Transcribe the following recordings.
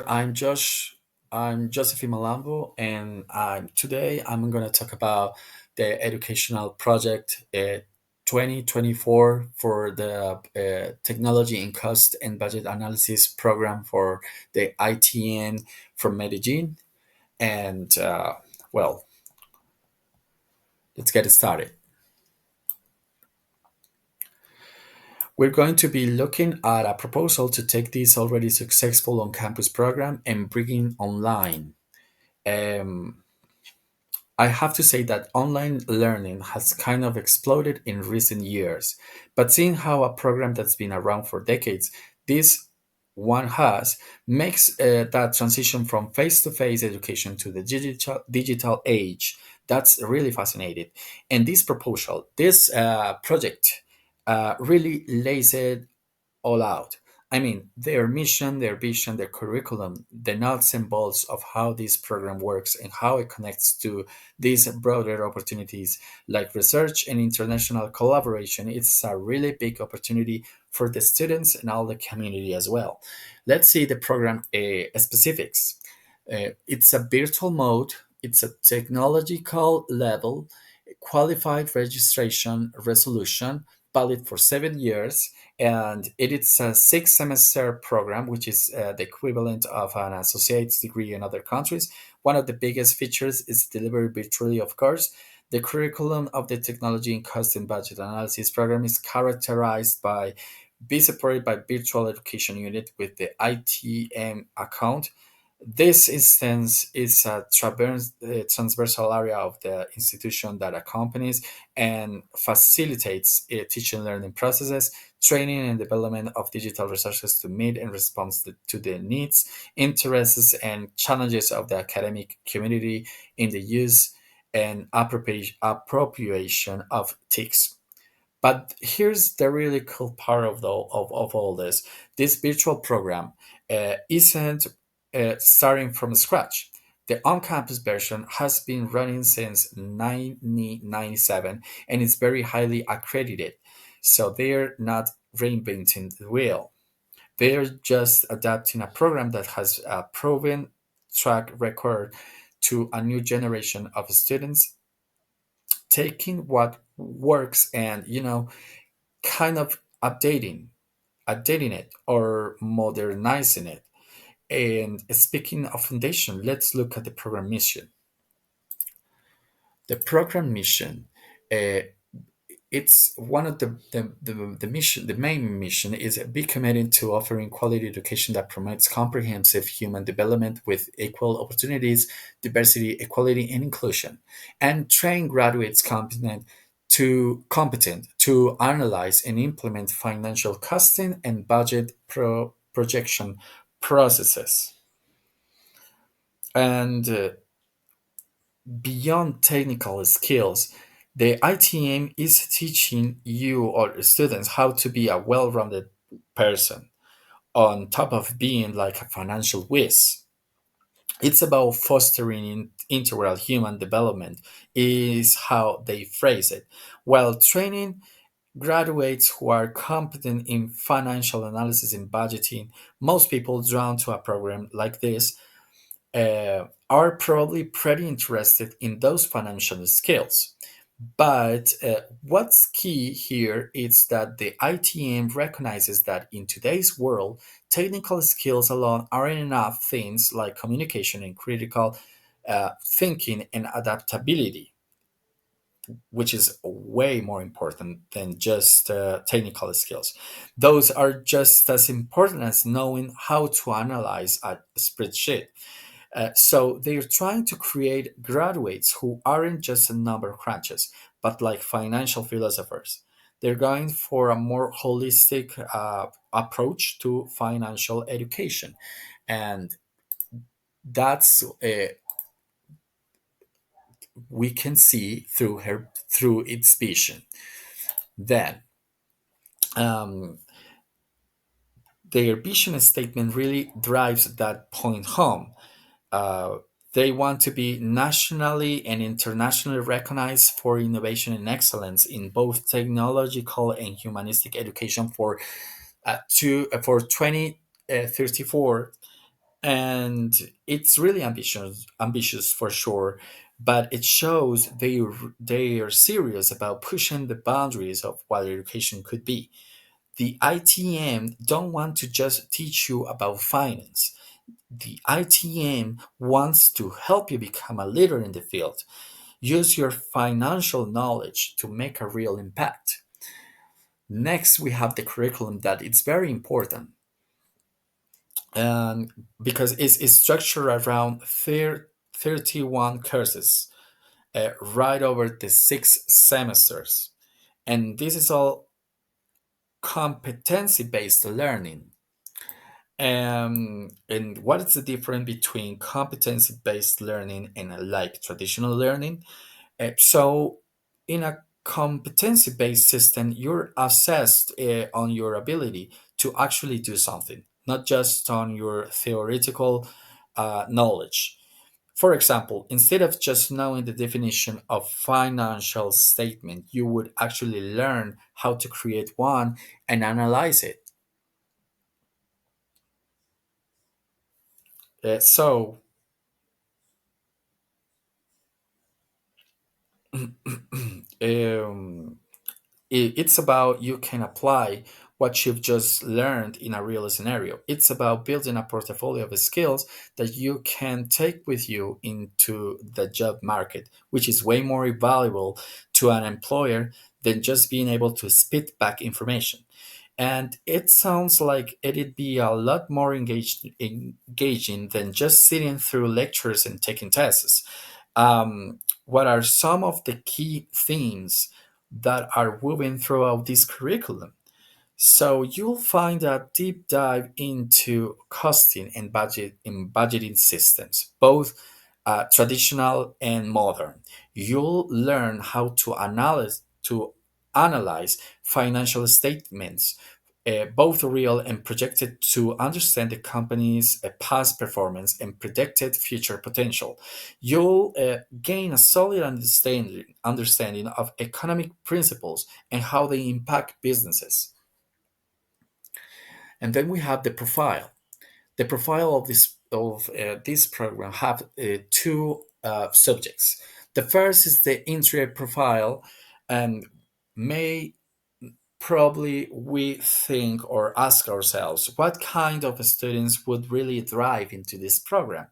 I'm Josh. I'm Josephine Malambo, and today I'm going to talk about the educational project 2024 for the Technology in Cost and Budget Analysis program for the ITN from Medellin. And well, let's get it started. We're going to be looking at a proposal to take this already successful on campus program and bring it online. Um, I have to say that online learning has kind of exploded in recent years, but seeing how a program that's been around for decades, this one has, makes that transition from face-to-face education to the digital age. That's really fascinating. And this proposal, this project, really lays it all out. I mean, their mission, their vision, their curriculum, the nuts and bolts of how this program works and how it connects to these broader opportunities like research and international collaboration. It's a really big opportunity for the students and all the community as well. Let's see the program specifics. It's a virtual mode, it's a technological level, qualified registration resolution, valid for 7 years, and it is a 6 semester program, which is the equivalent of an associate's degree in other countries. One of the biggest features is delivered virtually, of course. The curriculum of the Technology in Cost and Budget Analysis program is characterized by be supported by virtual education unit with the ITM account. This instance is a transversal area of the institution that accompanies and facilitates teaching and learning processes, training and development of digital resources to meet and respond to the needs, interests, and challenges of the academic community in the use and appropriation of TICs. But here's the really cool part of all this. This virtual program isn't starting from scratch. The on campus version has been running since 1997 and is very highly accredited. So they're not reinventing the wheel. They're just adapting a program that has a proven track record to a new generation of students, taking what works and kind of updating it or modernizing it. And speaking of foundation, let's look at the program mission. The program mission, uh, it's one of the mission. The main mission is be committed to offering quality education that promotes comprehensive human development with equal opportunities, diversity, equality, and inclusion, and train graduates competent to analyze and implement financial costing and budget projection processes. And beyond technical skills, the ITM is teaching you or students how to be a well-rounded person on top of being like a financial whiz. It's about fostering integral human development is how they phrase it, while training graduates who are competent in financial analysis and budgeting. Most people drawn to a program like this are probably pretty interested in those financial skills. But what's key here is that the ITM recognizes that in today's world, technical skills alone aren't enough. Things like communication and critical thinking and adaptability, which is way more important than just technical skills. Those are just as important as knowing how to analyze a spreadsheet. So they're trying to create graduates who aren't just number crunchers, but like financial philosophers. They're going for a more holistic approach to financial education. And that's we can see through its vision. Then um, their vision statement really drives that point home. Uh, they want to be nationally and internationally recognized for innovation and excellence in both technological and humanistic education for 2034. And it's really ambitious for sure, but it shows they are serious about pushing the boundaries of what education could be. The ITM don't want to just teach you about finance. The ITM wants to help you become a leader in the field. Use your financial knowledge to make a real impact. Next, we have the curriculum that it's very important, and because it's structured around 31 courses, right over the 6 semesters. And this is all competency based learning. And what is the difference between competency based learning and like traditional learning? So, in a competency based system, you're assessed on your ability to actually do something, not just on your theoretical knowledge. For example, instead of just knowing the definition of financial statement, you would actually learn how to create one and analyze it. So, um, it's about you can apply what you've just learned in a real scenario. It's about building a portfolio of skills that you can take with you into the job market, which is way more valuable to an employer than just being able to spit back information. And it sounds like it'd be a lot more engaging than just sitting through lectures and taking tests. What are some of the key themes that are woven throughout this curriculum? So you'll find a deep dive into costing and budgeting systems, both traditional and modern. You'll learn how to analyze financial statements, both real and projected, to understand the company's past performance and predicted future potential. You'll gain a solid understanding of economic principles and how they impact businesses. And then we have the profile. The profile of this program have two subjects. The first is the entry profile, and may probably we think or ask ourselves what kind of students would really thrive into this program.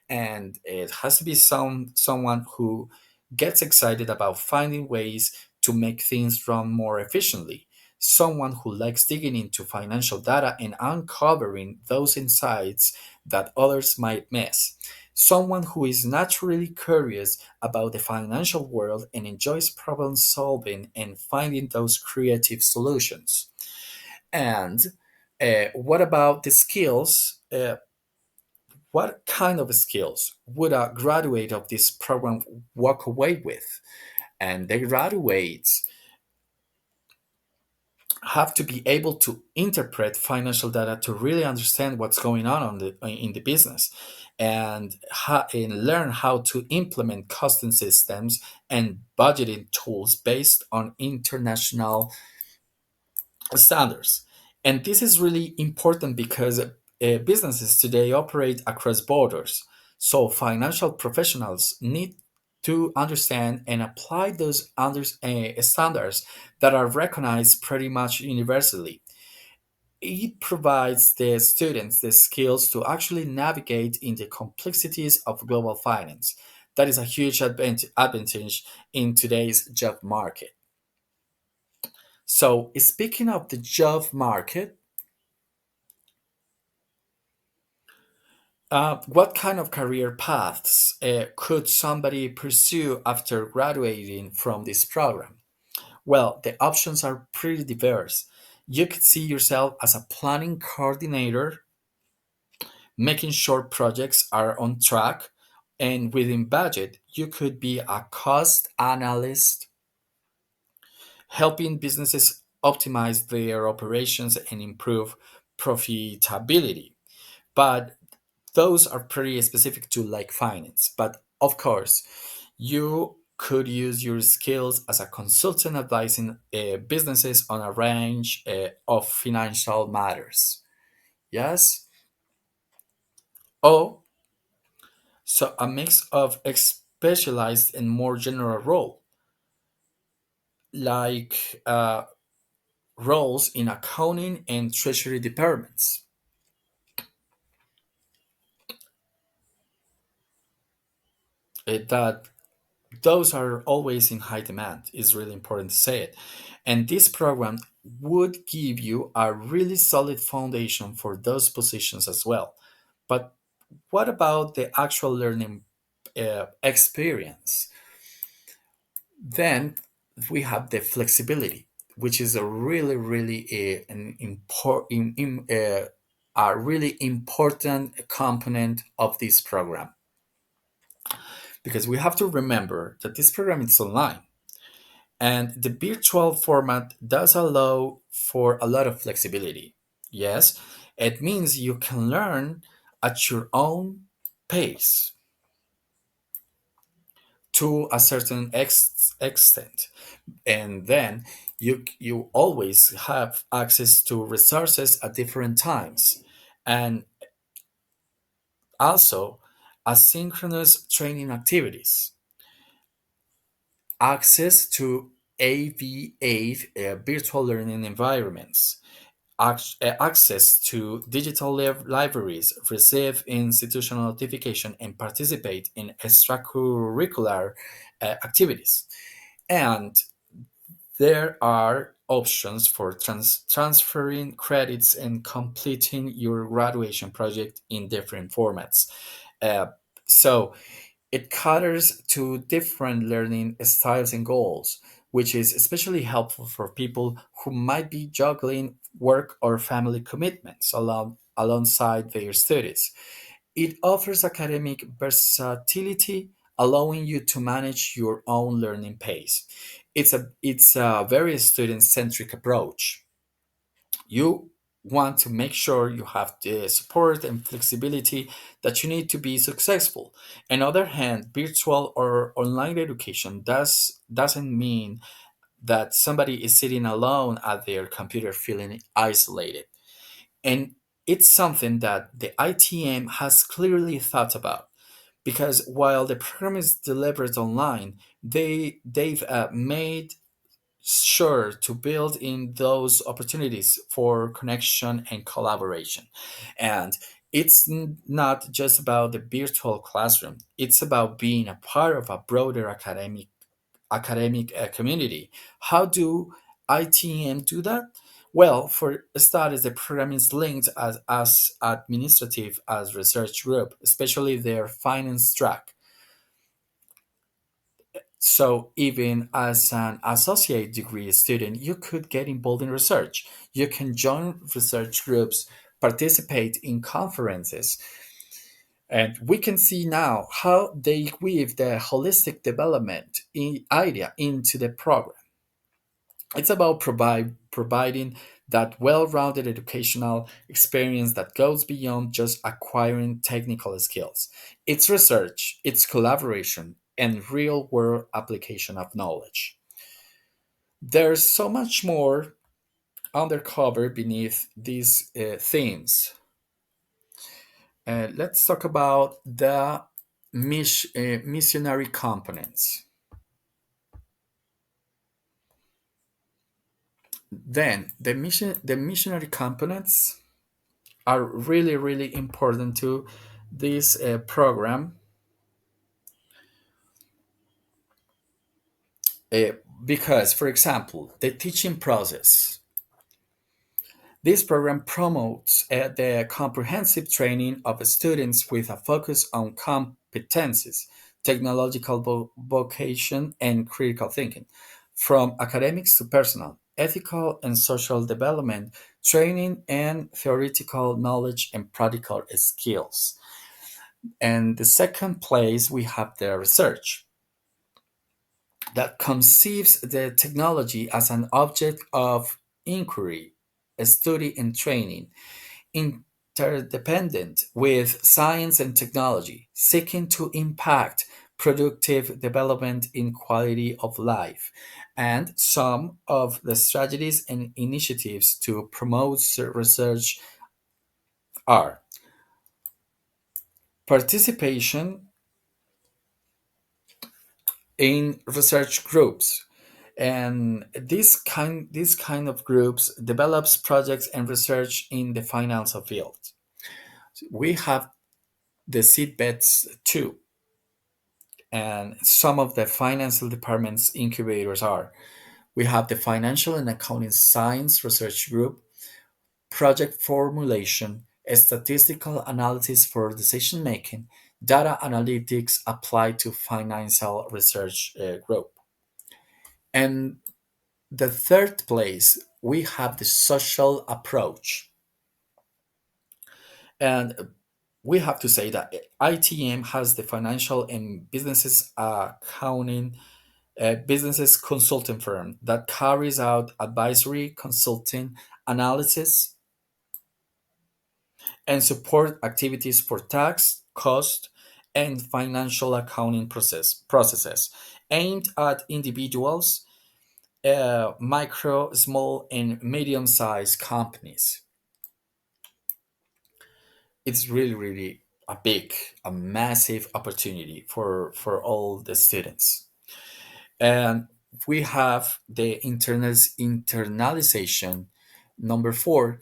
And it has to be someone who gets excited about finding ways to make things run more efficiently, someone who likes digging into financial data and uncovering those insights that others might miss, someone who is naturally curious about the financial world and enjoys problem solving and finding those creative solutions. And what about the skills? What kind of skills would a graduate of this program walk away with? And the graduates have to be able to interpret financial data to really understand what's going on in the business, and learn how to implement costing systems and budgeting tools based on international standards. And this is really important because businesses today operate across borders. So financial professionals need to understand and apply those standards that are recognized pretty much universally. It provides the students the skills to actually navigate in the complexities of global finance. That is a huge advantage in today's job market. So, speaking of the job market, what kind of career paths could somebody pursue after graduating from this program? Well, the options are pretty diverse. You could see yourself as a planning coordinator, making sure projects are on track and within budget. You could be a cost analyst, helping businesses optimize their operations and improve profitability. But those are pretty specific to like finance. But of course, you could use your skills as a consultant advising businesses on a range of financial matters. Yes. or so a mix of specialized and more general role, like roles in accounting and treasury departments. That those are always in high demand. It's really important to say it. And this program would give you a really solid foundation for those positions as well. But what about the actual learning experience? Then we have the flexibility, which is a really, really a really important component of this program, because we have to remember that this program is online, and the virtual format does allow for a lot of flexibility. Yes, it means you can learn at your own pace to a certain extent, and then you always have access to resources at different times, and also asynchronous training activities, access to AVA, virtual learning environments, access to digital libraries, receive institutional notification, and participate in extracurricular activities. And there are options for transferring credits and completing your graduation project in different formats. Uh, so it caters to different learning styles and goals, which is especially helpful for people who might be juggling work or family commitments alongside their studies. It offers academic versatility, allowing you to manage your own learning pace. It's a very student-centric approach. You want to make sure you have the support and flexibility that you need to be successful. On the other hand, virtual or online education doesn't mean that somebody is sitting alone at their computer feeling isolated. And it's something that the ITM has clearly thought about, because while the program is delivered online, they've made sure to build in those opportunities for connection and collaboration. And it's not just about the virtual classroom, it's about being a part of a broader academic community. How do ITM do that? Well, for starters, the program is linked as administrative as research group, especially their finance track. So even as an associate degree student, you could get involved in research. You can join research groups, participate in conferences, and we can see now how they weave the holistic development idea into the program. It's about providing that well-rounded educational experience that goes beyond just acquiring technical skills. It's research, it's collaboration, and real-world application of knowledge. There's so much more undercover beneath these themes. Let's talk about the missionary components. Then the missionary components are really, really important to this program, uh, because, for example, the teaching process. This program promotes the comprehensive training of students with a focus on competencies, technological vocation, and critical thinking. From academics to personal, ethical, and social development, training and theoretical knowledge and practical skills. And the second place, we have the research that conceives the technology as an object of inquiry, study, and training, interdependent with science and technology, seeking to impact productive development in quality of life. And some of the strategies and initiatives to promote research are Participation in research groups, and this kind of groups develops projects and research in the financial field. We have the seed beds too, and some of the financial departments incubators are: we have the financial and accounting science research group, project formulation, statistical analysis for decision making, data analytics applied to financial research group. And the third place, we have the social approach. And we have to say that ITM has the financial and businesses accounting businesses consulting firm that carries out advisory, consulting, analysis, and support activities for tax, cost, and financial accounting processes aimed at individuals, micro, small, and medium-sized companies. It's really, really a massive opportunity for all the students. And we have the internalization number four,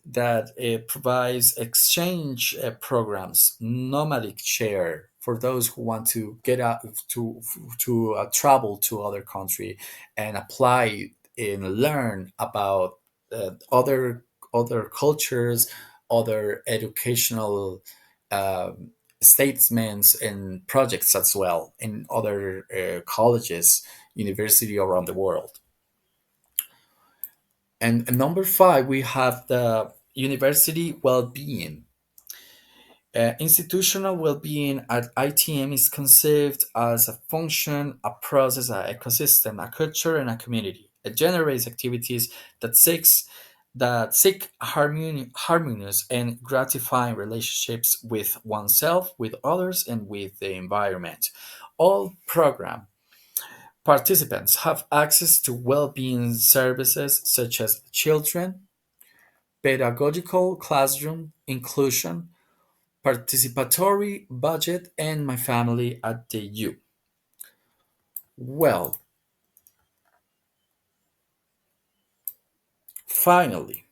that provides exchange programs, nomadic share for those who want to get out to travel to other country and apply and learn about other cultures, other educational statements and projects as well in other colleges, university around the world. And number five, we have the university well-being. Institutional well-being at ITM is conceived as a function, a process, an ecosystem, a culture, and a community. It generates activities that seek harmonious and gratifying relationships with oneself, with others, and with the environment. All program participants have access to well-being services such as children, pedagogical classroom, inclusion, participatory budget, and my family at the U. Well, finally,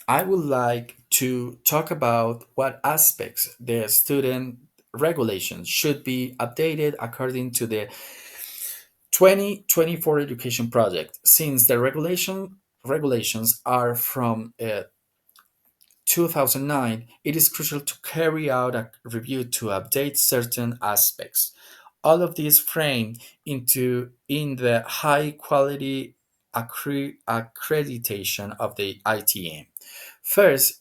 I would like to talk about what aspects the student regulations should be updated according to the 2024 education project, since the regulations are from 2009. It is crucial to carry out a review to update certain aspects. All of these framed into in the high quality accreditation of the ITM. First,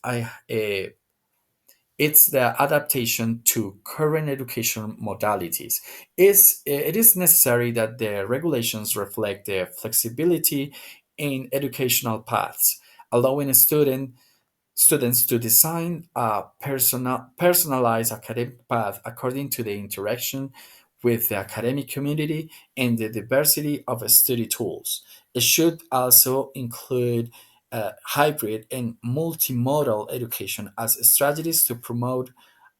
it's the adaptation to current education modalities. It is necessary that the regulations reflect the flexibility in educational paths, allowing students to design a personalized academic path according to the interaction with the academic community and the diversity of study tools. It should also include hybrid and multimodal education as strategies to promote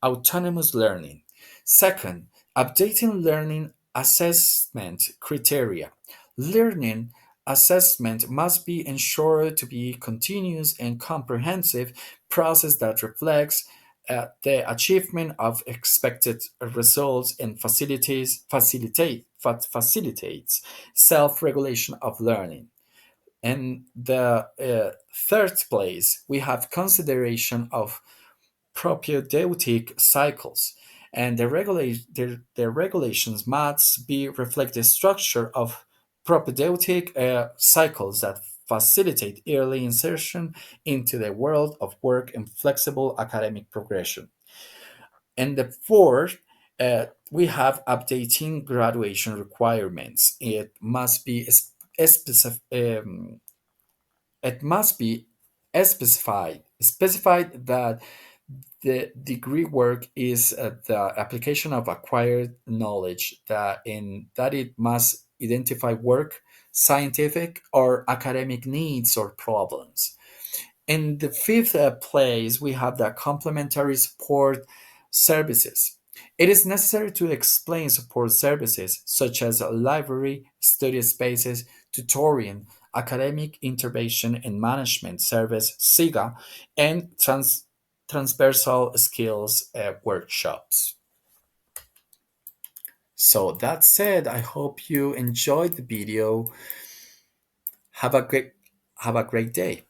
autonomous learning. Second, updating learning assessment criteria. Learning assessment must be ensured to be continuous and comprehensive process that reflects the achievement of expected results and facilitates self-regulation of learning. And the third place, we have consideration of propedeutic cycles, and the regulations must be reflect the structure of propedeutic cycles that facilitate early insertion into the world of work and flexible academic progression. And the fourth, we have updating graduation requirements. It must be specified that the degree work is the application of acquired knowledge, that it must identify work, scientific or academic needs or problems. In the fifth place, we have the complementary support Services. It is necessary to explain support services such as library, study spaces, tutoring, academic intervention and management service (SIGA), and transversal skills workshops. So that said, I hope you enjoyed the video. Have a great have a great day.